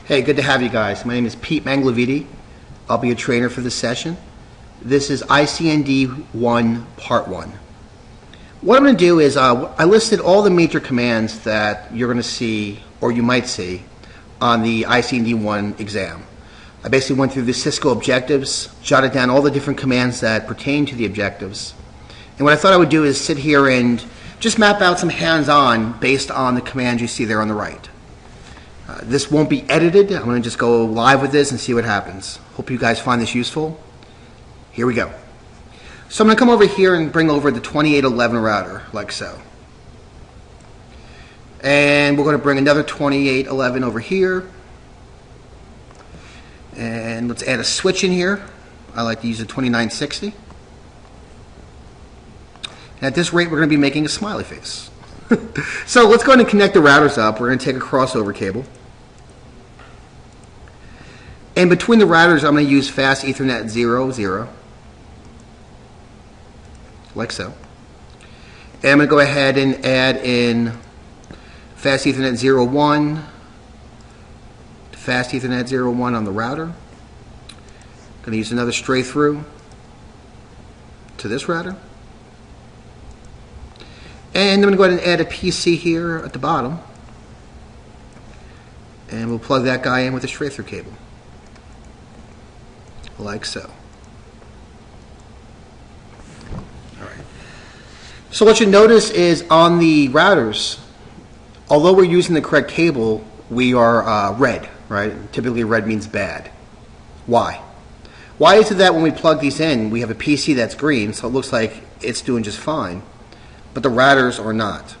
Hey, good to have you guys. My name is Pete Manglavidi. I'll be a trainer for this session. This is ICND 1 Part 1. What I'm going to do is I listed all the major commands that you're going to see or you might see on the ICND 1 exam. I basically went through the Cisco objectives, jotted down all the different commands that pertain to the objectives. And what I thought I would do is sit here and just map out some hands-on based on the commands you see there on the right. This won't be edited. I'm going to just go live with this and see what happens. Hope you guys find this useful. Here we go. So I'm going to come over here and bring over the 2811 router, like so. And we're going to bring another 2811 over here. And let's add a switch in here. I like to use a 2960. And at this rate, we're going to be making a smiley face. So let's go ahead and connect the routers up. We're going to take a crossover cable. And between the routers, I'm going to use fast Ethernet 00, like so. And I'm going to go ahead and add in fast Ethernet 01, fast Ethernet 01 on the router. I'm going to use another straight through to this router. And I'm going to go ahead and add a PC here at the bottom. And we'll plug that guy in with a straight through cable. Like so. Alright. So what you notice is on the routers, although we're using the correct cable, we are red, right? Typically red means bad. Why? Why is it that when we plug these in, we have a PC that's green, so it looks like it's doing just fine, but the routers are not?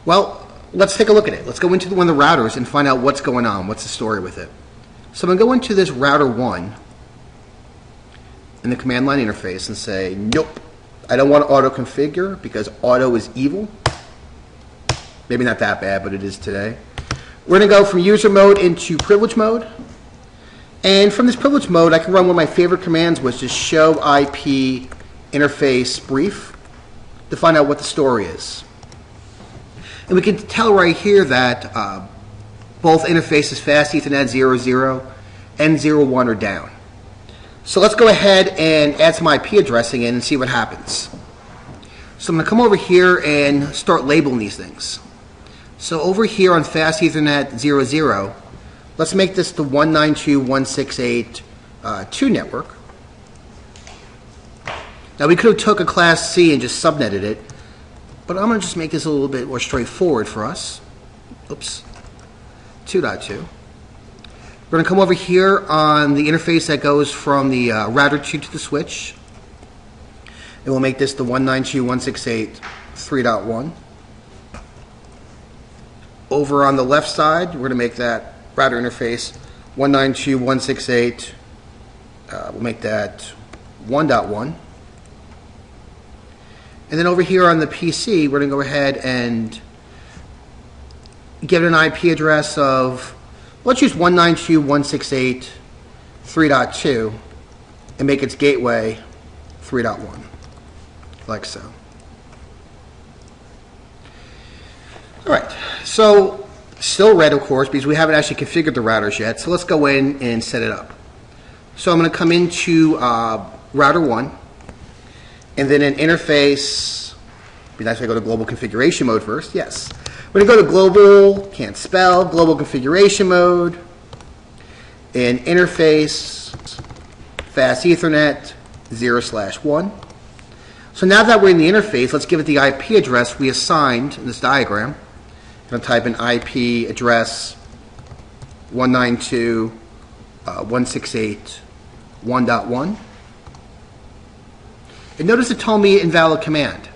Well, let's take a look at it. Let's go into one of the routers and find out what's going on, what's the story with it. So I'm going to go into this router 1 in the command line interface and say, nope, I don't want to auto configure because auto is evil. Maybe not that bad, but it is today. We're going to go from user mode into privilege mode. And from this privilege mode, I can run one of my favorite commands, which is show IP interface brief, to find out what the story is. And we can tell right here that both interfaces, fast Ethernet 00 and 01, are down. So let's go ahead and add some IP addressing in and see what happens. So I'm going to come over here and start labeling these things. So over here on fast Ethernet 00, let's make this the 192.168.2 network. Now we could have took a class C and just subnetted it, but I'm going to just make this a little bit more straightforward for us. Oops. 2.2. We're going to come over here on the interface that goes from the router 2 to the switch, and we'll make this the 192.168.3.1. Over on the left side, we're going to make that router interface 192.168. We'll make that 1.1. And then over here on the PC, we're going to go ahead and give it an IP address of, let's use 192.168.3.2 and make its gateway 3.1, like so. All right, so still red, of course, because we haven't actually configured the routers yet. So let's go in and set it up. So I'm going to come into router 1, and then an interface. It'd be nice if I go to global configuration mode first. Yes. We're going to go to global, can't spell, global configuration mode, and interface, fast Ethernet 0/1. So now that we're in the interface, let's give it the IP address we assigned in this diagram. I'm going to type in IP address 192.168.1.1. And notice it told me invalid command.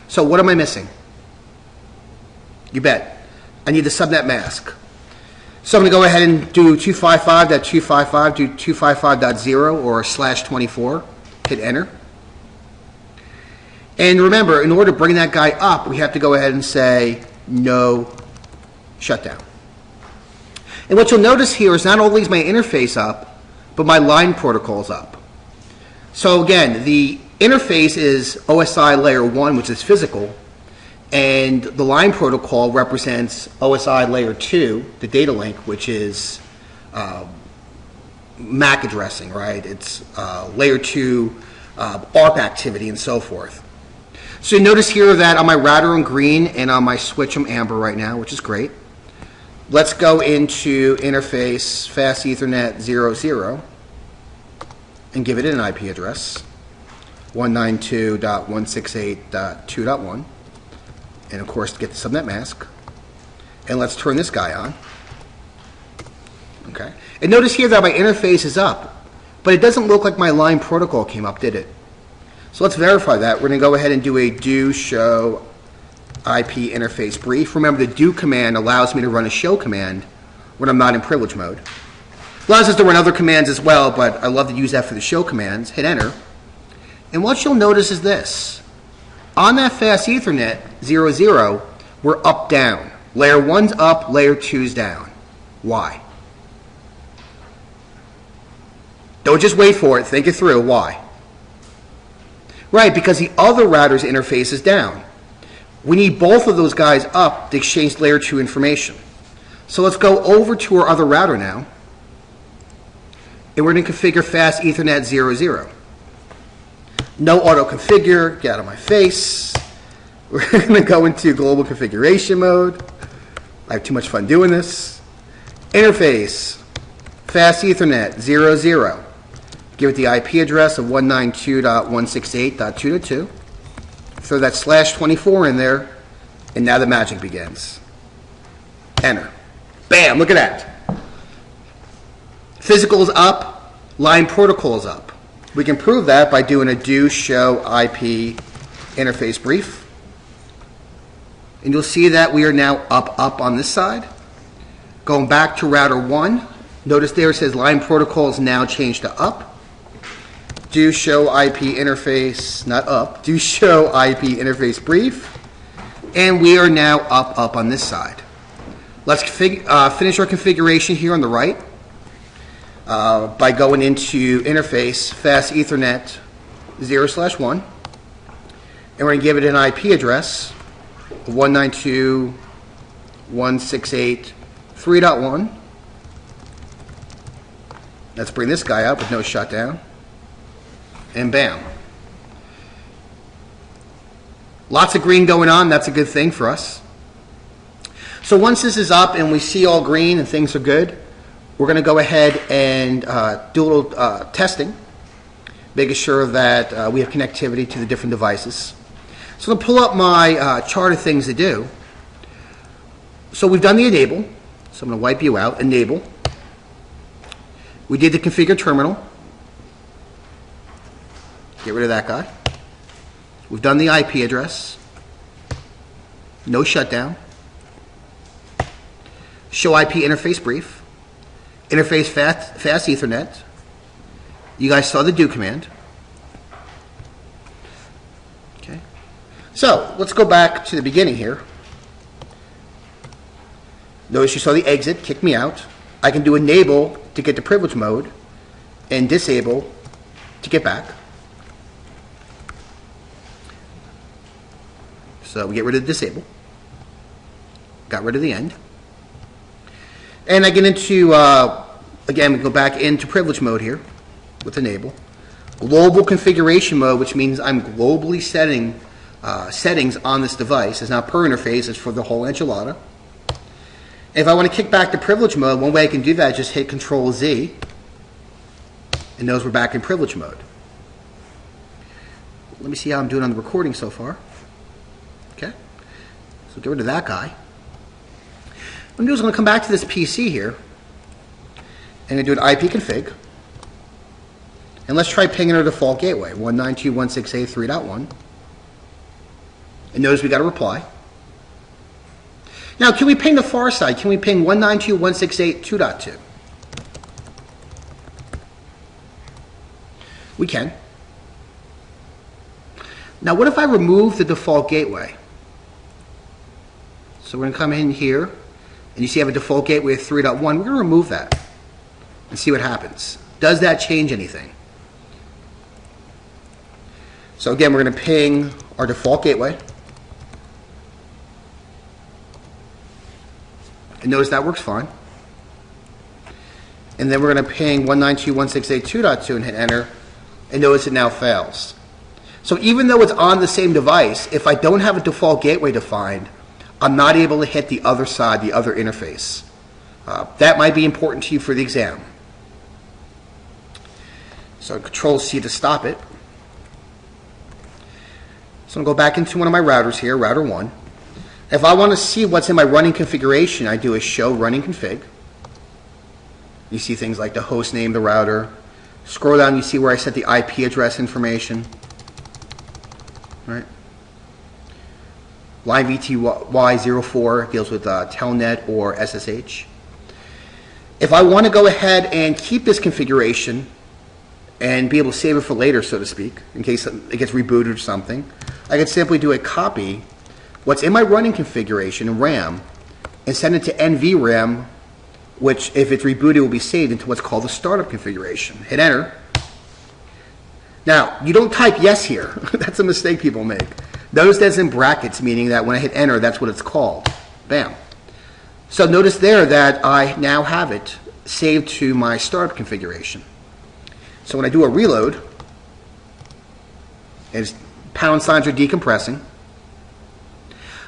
So what am I missing? You bet. I need the subnet mask. So I'm going to go ahead and do 255.255, do 255.0 or /24, hit enter. And remember, in order to bring that guy up, we have to go ahead and say no shutdown. And what you'll notice here is not only is my interface up, but my line protocol is up. So again, the interface is OSI layer 1, which is physical, And the line protocol represents OSI layer 2, the data link, which is MAC addressing, right? It's layer 2 ARP activity and so forth. So you notice here that on my router I'm green and on my switch I'm amber right now, which is great. Let's go into interface fast Ethernet 00 and give it an IP address, 192.168.2.1, and of course to get the subnet mask. And let's turn this guy on. Okay. And notice here that my interface is up, but it doesn't look like my line protocol came up, did it? So let's verify that. We're going to go ahead and do a do show IP interface brief. Remember, the do command allows me to run a show command when I'm not in privilege mode. Allows us to run other commands as well, but I love to use that for the show commands. Hit enter. And what you'll notice is this. On that fast Ethernet 00, we're up down. Layer 1's up, layer 2's down. Why? Don't just wait for it. Think it through. Why? Right, because the other router's interface is down. We need both of those guys up to exchange layer 2 information. So let's go over to our other router now. And we're going to configure fast Ethernet 00. No auto configure. Get out of my face. We're going to go into global configuration mode. I have too much fun doing this. Interface fast Ethernet 00. Give it the IP address of 192.168.2.2. Throw that /24 in there, and now the magic begins. Enter. Bam, look at that. Physical is up, line protocol is up. We can prove that by doing a do show IP interface brief. And you'll see that we are now up on this side. Going back to router 1, notice there it says line protocol is now changed to up. Do show IP interface, not up, do show IP interface brief. And we are now up on this side. Let's finish our configuration here on the right by going into interface fast Ethernet 0/1. And we're going to give it an IP address of 192.168.3.1. Let's bring this guy up with no shutdown. And bam. Lots of green going on. That's a good thing for us. So once this is up and we see all green and things are good, we're going to go ahead and do a little testing, making sure that we have connectivity to the different devices. So I'm going to pull up my chart of things to do. So we've done the enable. So I'm going to wipe you out. Enable. We did the configure terminal. Get rid of that guy. We've done the IP address. No shutdown. Show IP interface brief. Interface fast Ethernet. You guys saw the do command. Okay. So let's go back to the beginning here. Notice you saw the exit, kick me out. I can do enable to get to privilege mode and disable to get back. So we get rid of disable. Got rid of the end. And I get into, again, we go back into privilege mode here with enable. Global configuration mode, which means I'm globally setting settings on this device. It's not per interface, it's for the whole enchilada. If I want to kick back to privilege mode, one way I can do that is just hit Control Z. And knows we're back in privilege mode. Let me see how I'm doing on the recording so far. Okay, so get rid of that guy. What I'm going to do is I'm going to come back to this PC here and I'm going to do an IP config. And let's try pinging our default gateway, 192.168.3.1. And notice we got a reply. Now, can we ping the far side? Can we ping 192.168.2.2? We can. Now, what if I remove the default gateway? So we're going to come in here, and you see I have a default gateway of 3.1. We're going to remove that and see what happens. Does that change anything? So again, we're going to ping our default gateway. And notice that works fine. And then we're going to ping 192.168.2.2 and hit enter. And notice it now fails. So even though it's on the same device, if I don't have a default gateway defined, I'm not able to hit the other side, the other interface. That might be important to you for the exam. So Control-C to stop it. So I'm going to go back into one of my routers here, router 1. If I want to see what's in my running configuration, I do a show running config. You see things like the host name, the router. Scroll down, you see where I set the IP address information. Right? Line VTY04 deals with Telnet or SSH. If I want to go ahead and keep this configuration and be able to save it for later, so to speak, in case it gets rebooted or something, I can simply do a copy what's in my running configuration in RAM and send it to NVRAM, which, if it's rebooted, will be saved into what's called the startup configuration. Hit enter. Now, you don't type yes here. That's a mistake people make. Notice that's in brackets, meaning that when I hit enter, that's what it's called. Bam. So notice there that I now have it saved to my startup configuration. So when I do a reload, as pound signs are decompressing.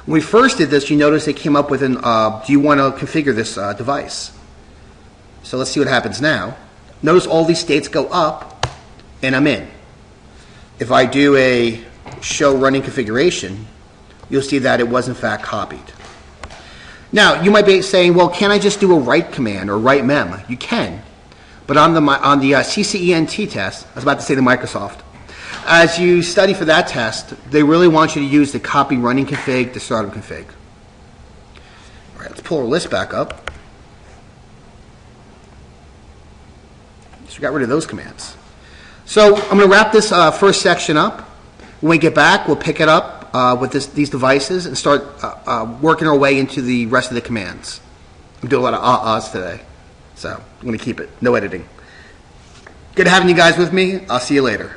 When we first did this, you notice it came up with an, do you want to configure this device? So let's see what happens now. Notice all these states go up, and I'm in. If I do a show running configuration, you'll see that it was in fact copied. Now, you might be saying, well, can I just do a write command or write mem? You can. But on the CCENT test, I was about to say the Microsoft, as you study for that test, they really want you to use the copy running config to startup config. All right, let's pull our list back up. So we got rid of those commands. So I'm going to wrap this first section up. When we get back, we'll pick it up with these devices and start working our way into the rest of the commands. I'm doing a lot of ahs today, so I'm going to keep it. No editing. Good having you guys with me. I'll see you later.